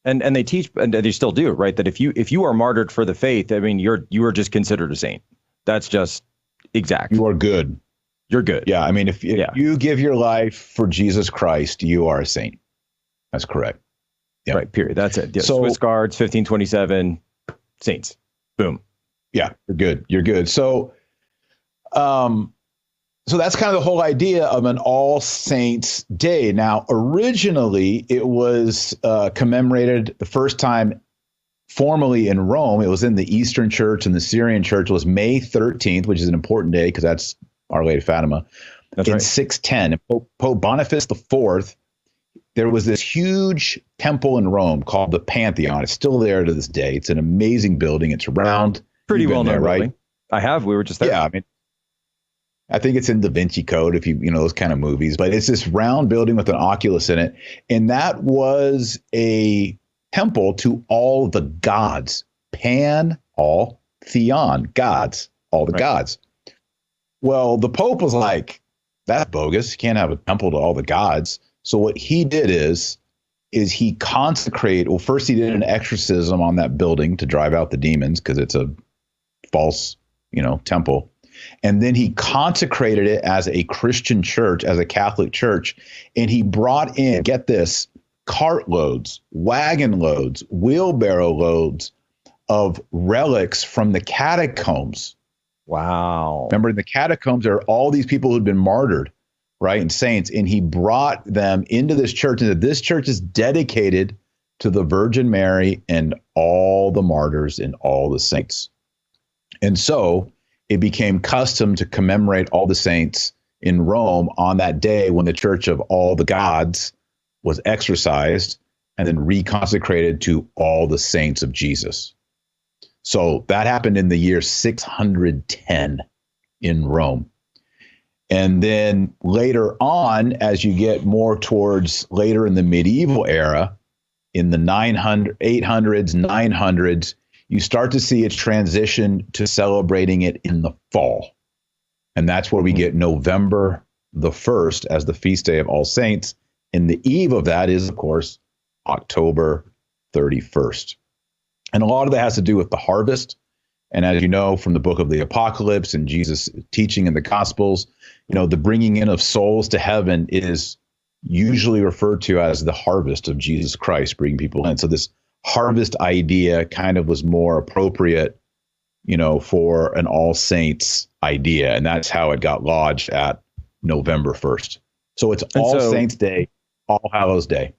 And they teach, and they still do, right? That if you are martyred for the faith, I mean, you are just considered a saint. That's just exact. You are good. You're good. Yeah. I mean, if you give your life for Jesus Christ, you are a saint. That's correct. Yeah. Right. Period. That's it. Yeah, so, Swiss Guards, 1527, saints. Boom. Yeah. You're good. You're good. So, so that's kind of the whole idea of an All Saints Day. Now, originally, it was commemorated the first time formally in Rome. It was in the Eastern Church and the Syrian Church. It was May 13th, which is an important day because that's Our Lady of Fatima. That's in right. 610. Pope Boniface IV, there was this huge temple in Rome called the Pantheon. It's still there to this day. It's an amazing building. It's round. Pretty well known, right? Really. I have. We were just there. Yeah, I mean, I think it's in Da Vinci Code, if you know those kind of movies, but it's this round building with an oculus in it. And that was a temple to all the gods. Pan, all, theon, gods, all the gods. Well, the Pope was like, that's bogus. You can't have a temple to all the gods. So what he did is he consecrated, well, first he did an exorcism on that building to drive out the demons because it's a false, temple. And then he consecrated it as a Christian church, as a Catholic church. And he brought in, get this, cartloads, wagon loads, wheelbarrow loads of relics from the catacombs. Wow. Remember, in the catacombs, there are all these people who'd been martyred, right, and saints. And he brought them into this church. And this church is dedicated to the Virgin Mary and all the martyrs and all the saints. And so it became custom to commemorate all the saints in Rome on that day when the Church of all the gods was exorcised and then reconsecrated to all the saints of Jesus. So that happened in the year 610 in Rome. And then later on, as you get more towards later in the medieval era, in the 800s, 900s, you start to see its transition to celebrating it in the fall. And that's where we get November the 1st as the feast day of All Saints. And the eve of that is, of course, October 31st. And a lot of that has to do with the harvest. And as you know from the book of the Apocalypse and Jesus' teaching in the Gospels, the bringing in of souls to heaven is usually referred to as the harvest of Jesus Christ, bringing people in. So this harvest idea kind of was more appropriate, for an All Saints idea. And that's how it got lodged at November 1st. So it's All Saints Day, All Hallows Day.